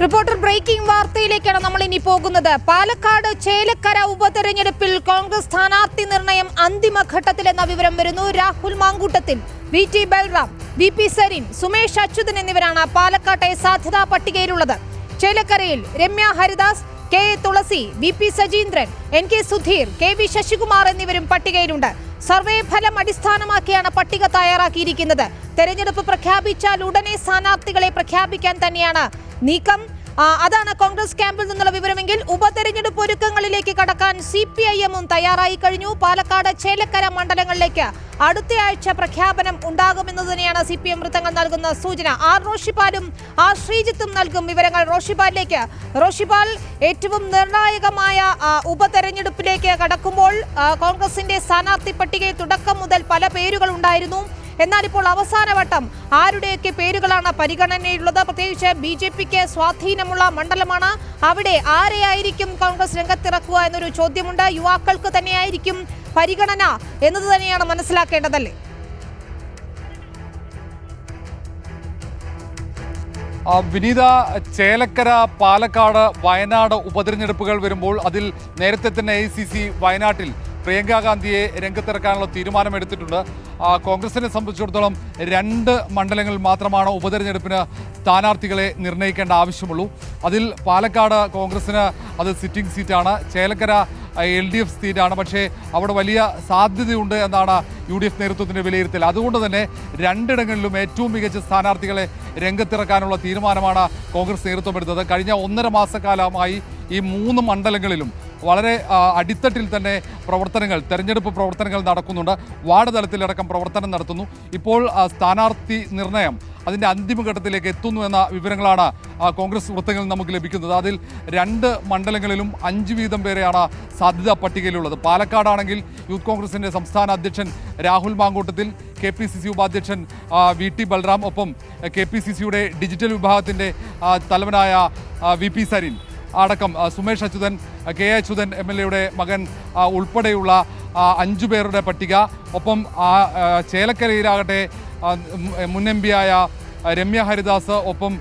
Reporter breaking വാർത്തയിലേക്കാണ് നമ്മൾ ഇനി പോകുന്നത്. പാലക്കാട് ചേലക്കര ഉപതെരഞ്ഞെടുപ്പിൽ കോൺഗ്രസ് സ്ഥാനാർത്ഥി നിർണയം അന്തിമഘട്ടത്തിലെന്ന വിവരം വരുന്നു. രാഹുൽ മാങ്കൂട്ടത്തിൽ, VT ബൽറാം, VP സരിൻ, സുമേഷ് അച്യുതൻ എന്നിവരാണ് പാലക്കാട്ടെ സാധ്യതാ പട്ടികയിലുള്ളത്. ചേലക്കരയിൽ രമ്യ ഹരിദാസ്, KA തുളസി, VP Sajeendran, NK Sudheer, KV Sasikumar എന്നിവരും പട്ടികയിലുണ്ട്. സർവേ ഫലം അടിസ്ഥാനമാക്കിയാണ് പട്ടിക തയ്യാറാക്കിയിരിക്കുന്നത്. തെരഞ്ഞെടുപ്പ് പ്രഖ്യാപിച്ചാൽ ഉടനെ സ്ഥാനാർത്ഥികളെ പ്രഖ്യാപിക്കാൻ തന്നെയാണ് നീക്കം. അതാണ് കോൺഗ്രസ് ക്യാമ്പിൽ നിന്നുള്ള വിവരമെങ്കിൽ ഉപതെരഞ്ഞെടുപ്പ് ഒരുക്കങ്ങളിലേക്ക് കടക്കാൻ CPIM-ഉം തയ്യാറായി കഴിഞ്ഞു. പാലക്കാട് ചേലക്കര മണ്ഡലങ്ങളിലേക്ക് അടുത്തയാഴ്ച പ്രഖ്യാപനം ഉണ്ടാകുമെന്ന് തന്നെയാണ് CPM വൃത്തങ്ങൾ നൽകുന്ന സൂചന. റോഷിപാലും ശ്രീജിത്തും നൽകും വിവരങ്ങൾ. റോഷിപാൽ, ഏറ്റവും നിർണായകമായ ഉപതെരഞ്ഞെടുപ്പിലേക്ക് കടക്കുമ്പോൾ കോൺഗ്രസിന്റെ സ്ഥാനാർത്ഥി പട്ടികയിൽ തുടക്കം മുതൽ പല പേരുകൾ ഉണ്ടായിരുന്നു. എന്നാൽ ഇപ്പോൾ അവസാനവട്ടം ആരുടെയൊക്കെ പേരുകളാണ് പരിഗണനയുള്ളത്? പ്രത്യേകിച്ച് BJPക്ക് സ്വാധീനമുള്ള മണ്ഡലമാണ്. അവിടെ ആരെയായിരിക്കും കോൺഗ്രസ് രംഗത്തിറക്കുക എന്നൊരു ചോദ്യമുണ്ട്. യുവാക്കൾക്ക് തന്നെയായിരിക്കും പരിഗണന എന്നത് തന്നെയാണ് മനസ്സിലാക്കേണ്ടതല്ലേ? വിനീത, ചേലക്കര, പാലക്കാട്, വയനാട് ഉപതെരഞ്ഞെടുപ്പുകൾ വരുമ്പോൾ അതിൽ നേരത്തെ തന്നെ AICC വയനാട്ടിൽ പ്രിയങ്ക ഗാന്ധിയെ രംഗത്തിറക്കാനുള്ള തീരുമാനമെടുത്തിട്ടുണ്ട്. കോൺഗ്രസിനെ സംബന്ധിച്ചിടത്തോളം 2 മണ്ഡലങ്ങളിൽ മാത്രമാണ് ഉപതെരഞ്ഞെടുപ്പിന് സ്ഥാനാർത്ഥികളെ നിർണ്ണയിക്കേണ്ട ആവശ്യമുള്ളൂ. അതിൽ പാലക്കാട് കോൺഗ്രസിന് അത് സിറ്റിംഗ് സീറ്റാണ്, ചേലക്കര LDF സീറ്റാണ്. പക്ഷേ അവിടെ വലിയ സാധ്യതയുണ്ട് എന്നാണ് UDF നേതൃത്വത്തിൻ്റെ വിലയിരുത്തൽ. അതുകൊണ്ട് തന്നെ 2 ഇടങ്ങളിലും ഏറ്റവും മികച്ച സ്ഥാനാർത്ഥികളെ രംഗത്തിറക്കാനുള്ള തീരുമാനമാണ് കോൺഗ്രസ് നേതൃത്വം എടുത്തത്. കഴിഞ്ഞ 1.5 മാസക്കാലമായി ഈ 3 മണ്ഡലങ്ങളിലും വളരെ അടിത്തട്ടിൽ തന്നെ തെരഞ്ഞെടുപ്പ് പ്രവർത്തനങ്ങൾ നടക്കുന്നുണ്ട്. വാർഡ് തലത്തിലടക്കം പ്രവർത്തനം നടത്തുന്നു. ഇപ്പോൾ സ്ഥാനാർത്ഥി നിർണയം അതിൻ്റെ അന്തിമഘട്ടത്തിലേക്ക് എത്തുന്നു എന്ന വിവരങ്ങളാണ് കോൺഗ്രസ് വൃത്തങ്ങളിൽ നമുക്ക് ലഭിക്കുന്നത്. അതിൽ 2 മണ്ഡലങ്ങളിലും 5 വീതം പേരെയാണ് സാധ്യതാ പട്ടികയിലുള്ളത്. പാലക്കാടാണെങ്കിൽ യൂത്ത് കോൺഗ്രസിൻ്റെ സംസ്ഥാന അധ്യക്ഷൻ രാഹുൽ മാങ്കൂട്ടത്തിൽ, KPCC ഉപാധ്യക്ഷൻ VT ബൽറാം, ഒപ്പം KPCCയുടെ ഡിജിറ്റൽ വിഭാഗത്തിൻ്റെ തലവനായ VP സരിൻ അടക്കം സുമേഷ് അച്യുതൻ, KA അച്യുതൻ MLA-യുടെ മകൻ ഉൾപ്പെടെയുള്ള 5 പേരുടെ പട്ടിക. ഒപ്പം ചേലക്കരയിലാകട്ടെ മുൻ MP ആയ രമ്യ ഹരിദാസ്, ഒപ്പം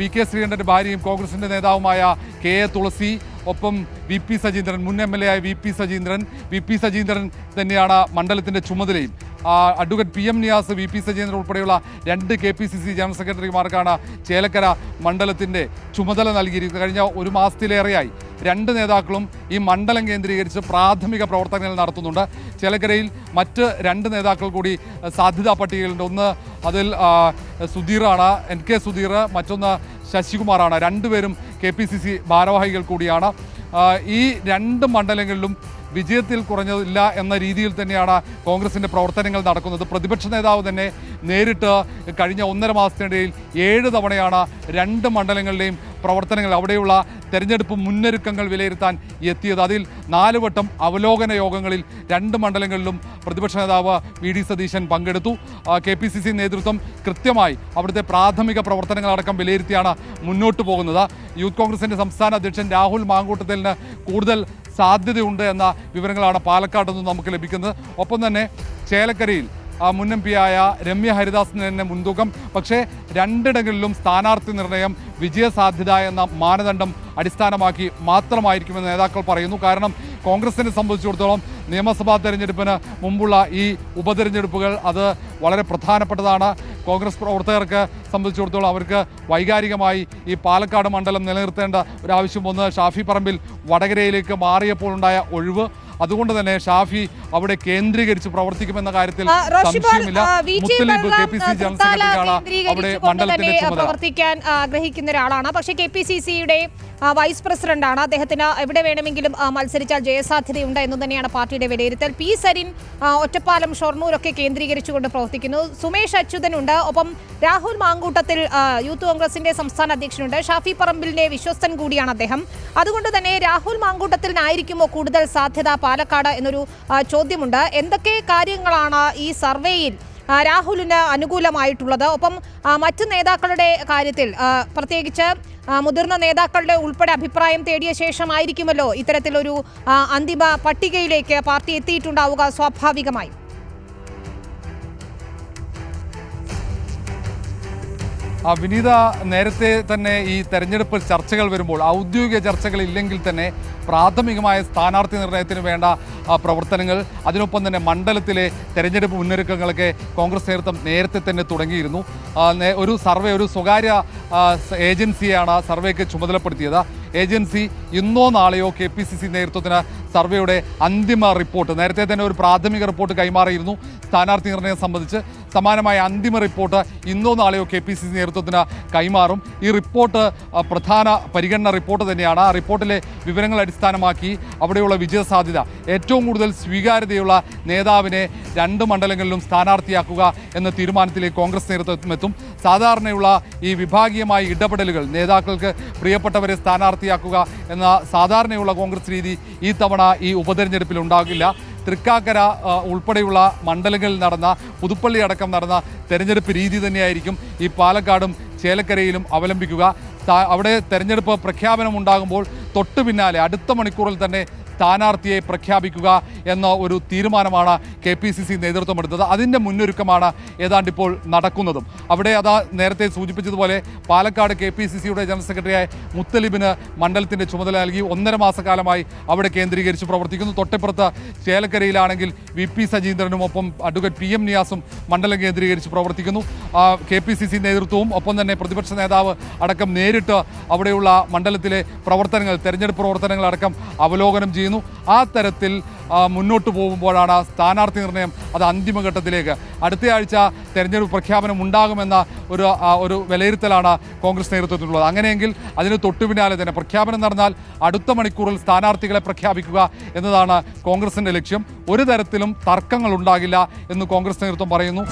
VK ശ്രീകണ്ഠൻ്റെ ഭാര്യയും കോൺഗ്രസിൻ്റെ നേതാവുമായ KA തുളസി, ഒപ്പം VP സജീന്ദ്രൻ, മുൻ MLA ആയ VP സജീന്ദ്രൻ തന്നെയാണ് മണ്ഡലത്തിൻ്റെ ചുമതലയും. Advocate PM Niyas, VP Sajeendran ഉൾപ്പെടെയുള്ള 2 KPCC ജനറൽ സെക്രട്ടറിമാർക്കാണ് ചേലക്കര മണ്ഡലത്തിൻ്റെ ചുമതല നൽകിയിരിക്കുന്നത്. കഴിഞ്ഞ 1 മാസത്തിലേറെയായി 2 നേതാക്കളും ഈ മണ്ഡലം കേന്ദ്രീകരിച്ച് പ്രാഥമിക പ്രവർത്തനങ്ങൾ നടത്തുന്നുണ്ട്. ചേലക്കരയിൽ മറ്റ് 2 നേതാക്കൾ കൂടി സാധ്യതാ പട്ടികയിലുണ്ട്. ഒന്ന് അതിൽ സുധീറാണ്, NK സുധീർ, മറ്റൊന്ന് ശശികുമാറാണ്. 2 പേരും KPCC ഭാരവാഹികൾ കൂടിയാണ്. ഈ 2 മണ്ഡലങ്ങളിലും വിജയത്തിൽ കുറഞ്ഞതില്ല എന്ന രീതിയിൽ തന്നെയാണ് കോൺഗ്രസിൻ്റെ പ്രവർത്തനങ്ങൾ നടക്കുന്നത്. പ്രതിപക്ഷ നേതാവ് തന്നെ നേരിട്ട് കഴിഞ്ഞ 1.5 മാസത്തിനിടയിൽ 7 തവണയാണ് 2 മണ്ഡലങ്ങളിലെയും പ്രവർത്തനങ്ങൾ, അവിടെയുള്ള തെരഞ്ഞെടുപ്പ് മുന്നൊരുക്കങ്ങൾ വിലയിരുത്താൻ എത്തിയത്. അതിൽ 4 വട്ടം അവലോകന യോഗങ്ങളിൽ 2 മണ്ഡലങ്ങളിലും പ്രതിപക്ഷ നേതാവ് VD സതീശൻ പങ്കെടുത്തു. KPCC നേതൃത്വം കൃത്യമായി അവിടുത്തെ പ്രാഥമിക പ്രവർത്തനങ്ങളടക്കം വിലയിരുത്തിയാണ് മുന്നോട്ട് പോകുന്നത്. യൂത്ത് കോൺഗ്രസിൻ്റെ സംസ്ഥാന അധ്യക്ഷൻ രാഹുൽ മാങ്കൂട്ടത്തിലിന് കൂടുതൽ സാധ്യതയുണ്ട് എന്ന വിവരങ്ങളാണ് പാലക്കാട് നിന്ന് നമുക്ക് ലഭിക്കുന്നത്. ഒപ്പം തന്നെ ചേലക്കരയിൽ മുൻ MP ആയ രമ്യ ഹരിദാസിന് തന്നെ മുൻതൂക്കം. പക്ഷേ 2 ഇടങ്ങളിലും സ്ഥാനാർത്ഥി നിർണയം വിജയസാധ്യത എന്ന മാനദണ്ഡം അടിസ്ഥാനമാക്കി മാത്രമായിരിക്കുമെന്ന് നേതാക്കൾ പറയുന്നു. കാരണം കോൺഗ്രസിനെ സംബന്ധിച്ചിടത്തോളം നിയമസഭാ തെരഞ്ഞെടുപ്പിന് മുമ്പുള്ള ഈ ഉപതെരഞ്ഞെടുപ്പുകൾ അത് വളരെ പ്രധാനപ്പെട്ടതാണ്. കോൺഗ്രസ് പ്രവർത്തകർക്ക് സംബന്ധിച്ചിടത്തോളം അവർക്ക് വൈകാരികമായി ഈ പാലക്കാട് മണ്ഡലം നിലനിർത്തേണ്ട ഒരാവശ്യം. ഒന്ന്, ഷാഫി പറമ്പിൽ വടകരയിലേക്ക് മാറിയപ്പോൾ ഉണ്ടായ ഒഴിവ്. അതുകൊണ്ട് തന്നെ ഷാഫി അവിടെ കേന്ദ്രീകരിച്ച് പ്രവർത്തിക്കുമെന്ന കാര്യത്തിൽ സംശയമില്ല. മുത്തലീബ് KPCC ജനറൽ സെക്രട്ടറിയാണ് അവിടെ മണ്ഡലത്തിന്റെ ചുമതല. പ്രവർത്തിക്കാൻ ആഗ്രഹിക്കുന്ന ഒരാളാണ്. പക്ഷേ KPCCയുടെ വൈസ് പ്രസിഡന്റാണ്. അദ്ദേഹത്തിന് എവിടെ വേണമെങ്കിലും മത്സരിച്ചാൽ ജയസാധ്യതയുണ്ട് എന്ന് തന്നെയാണ് പാർട്ടിയുടെ വിലയിരുത്തൽ. P സരിൻ ഒറ്റപ്പാലം, ഷൊർണൂരൊക്കെ കേന്ദ്രീകരിച്ചുകൊണ്ട് പ്രവർത്തിക്കുന്നു. സുമേഷ് അച്യുതനുണ്ട്. ഒപ്പം രാഹുൽ മാങ്കൂട്ടത്തിൽ യൂത്ത് കോൺഗ്രസിന്റെ സംസ്ഥാന അധ്യക്ഷനുണ്ട്. ഷാഫി പറമ്പിലിന്റെ വിശ്വസ്തൻ കൂടിയാണ് അദ്ദേഹം. അതുകൊണ്ട് തന്നെ രാഹുൽ മാങ്കൂട്ടത്തിനായിരിക്കുമോ കൂടുതൽ സാധ്യത പാലക്കാട് എന്നൊരു ചോദ്യമുണ്ട്. എന്തൊക്കെ കാര്യങ്ങളാണ് ഈ സർവേയിൽ രാഹുലിന് അനുകൂലമായിട്ടുള്ളത്? ഒപ്പം മറ്റു നേതാക്കളുടെ കാര്യത്തിൽ പ്രത്യേകിച്ച് മുതിർന്ന നേതാക്കളുടെ ഉൾപ്പെടെ അഭിപ്രായം തേടിയ ശേഷമായിരിക്കുമല്ലോ ഇത്തരത്തിലൊരു അന്തിമ പട്ടികയിലേക്ക് പാർട്ടി എത്തിയിട്ടുണ്ടാവുക സ്വാഭാവികമായി. വിനീത, നേരത്തെ തന്നെ ഈ തെരഞ്ഞെടുപ്പ് ചർച്ചകൾ വരുമ്പോൾ ഔദ്യോഗിക ചർച്ചകൾ ഇല്ലെങ്കിൽ തന്നെ പ്രാഥമികമായ സ്ഥാനാർത്ഥി നിർണയത്തിന് വേണ്ട പ്രവർത്തനങ്ങൾ, അതിനൊപ്പം തന്നെ മണ്ഡലത്തിലെ തെരഞ്ഞെടുപ്പ് മുന്നൊരുക്കങ്ങളൊക്കെ കോൺഗ്രസ് നേതൃത്വം നേരത്തെ തന്നെ തുടങ്ങിയിരുന്നു. ഒരു സർവേ, ഒരു സ്വകാര്യ ഏജൻസിയാണ് സർവേക്ക് ചുമതലപ്പെടുത്തിയത്. ഏജൻസി ഇന്നോ നാളെയോ KPCC നേതൃത്വത്തിന് സർവേയുടെ അന്തിമ റിപ്പോർട്ട്, നേരത്തെ തന്നെ ഒരു പ്രാഥമിക റിപ്പോർട്ട് കൈമാറിയിരുന്നു സ്ഥാനാർത്ഥി നിർണയം സംബന്ധിച്ച്. സമാനമായ അന്തിമ റിപ്പോർട്ട് ഇന്നോ നാളെയോ KPCC നേതൃത്വത്തിന് കൈമാറും. ഈ റിപ്പോർട്ട് പ്രധാന പരിഗണന റിപ്പോർട്ട് തന്നെയാണ്. ആ റിപ്പോർട്ടിലെ വിവരങ്ങൾ അടിസ്ഥാനമാക്കി അവിടെയുള്ള വിജയസാധ്യത, ഏറ്റവും കൂടുതൽ സ്വീകാര്യതയുള്ള നേതാവിനെ 2 മണ്ഡലങ്ങളിലും സ്ഥാനാർത്ഥിയാക്കുക എന്ന തീരുമാനത്തിലേക്ക് കോൺഗ്രസ് നേതൃത്വം എത്തും. സാധാരണയുള്ള ഈ വിഭാഗീയമായ ഇടപെടലുകൾ, നേതാക്കൾക്ക് പ്രിയപ്പെട്ടവരെ സ്ഥാനാർത്ഥിയാക്കുക എന്ന സാധാരണയുള്ള കോൺഗ്രസ് രീതി ഈ തവണ ഈ ഉപതെരഞ്ഞെടുപ്പിൽ ഉണ്ടാകില്ല. തൃക്കാക്കര ഉൾപ്പെടെയുള്ള മണ്ഡലങ്ങളിൽ നടന്ന, പുതുപ്പള്ളി അടക്കം നടന്ന തെരഞ്ഞെടുപ്പ് രീതി തന്നെയായിരിക്കും ഈ പാലക്കാടും ചേലക്കരയിലും അവലംബിക്കുക. അവിടെ തെരഞ്ഞെടുപ്പ് പ്രഖ്യാപനം ഉണ്ടാകുമ്പോൾ തൊട്ടു പിന്നാലെ അടുത്ത മണിക്കൂറിൽ തന്നെ സ്ഥാനാർത്ഥിയെ പ്രഖ്യാപിക്കുക എന്ന ഒരു തീരുമാനമാണ് KPCC നേതൃത്വം എടുത്തത്. അതിൻ്റെ മുന്നൊരുക്കമാണ് ഏതാണ്ട് ഇപ്പോൾ നടക്കുന്നതും. അവിടെ നേരത്തെ സൂചിപ്പിച്ചതുപോലെ പാലക്കാട് KPCCയുടെ ജനറൽ സെക്രട്ടറിയായ മുത്തലിബിന് മണ്ഡലത്തിൻ്റെ ചുമതല നൽകി 1.5 മാസക്കാലമായി അവിടെ കേന്ദ്രീകരിച്ച് പ്രവർത്തിക്കുന്നു. തൊട്ടിപ്പുറത്ത് ചേലക്കരയിലാണെങ്കിൽ VP സജീന്ദ്രനും ഒപ്പം അഡ്വക്കേറ്റ് PM നിയാസും മണ്ഡലം കേന്ദ്രീകരിച്ച് പ്രവർത്തിക്കുന്നു. KPCC നേതൃത്വവും ഒപ്പം തന്നെ പ്രതിപക്ഷ നേതാവ് അടക്കം നേരിട്ട് അവിടെയുള്ള മണ്ഡലത്തിലെ പ്രവർത്തനങ്ങൾ, തെരഞ്ഞെടുപ്പ് പ്രവർത്തനങ്ങൾ അടക്കം അവലോകനം ചെയ്യുന്നു. ആ തരത്തിൽ മുന്നോട്ട് പോകുമ്പോഴാണ് സ്ഥാനാർത്ഥി നിർണയം അത് അന്തിമഘട്ടത്തിലേക്ക്, അടുത്തയാഴ്ച തെരഞ്ഞെടുപ്പ് പ്രഖ്യാപനം ഉണ്ടാകുമെന്ന ഒരു വിലയിരുത്തലാണ് കോൺഗ്രസ് നേതൃത്വത്തിലുള്ളത്. അങ്ങനെയെങ്കിൽ അതിന് തൊട്ടു പിന്നാലെ തന്നെ പ്രഖ്യാപനം നടന്നാൽ അടുത്ത മണിക്കൂറിൽ സ്ഥാനാർത്ഥികളെ പ്രഖ്യാപിക്കുക എന്നതാണ് കോൺഗ്രസിൻ്റെ ലക്ഷ്യം. ഒരു തരത്തിലും തർക്കങ്ങൾ ഉണ്ടാകില്ല എന്ന് കോൺഗ്രസ് നേതൃത്വം പറയുന്നു.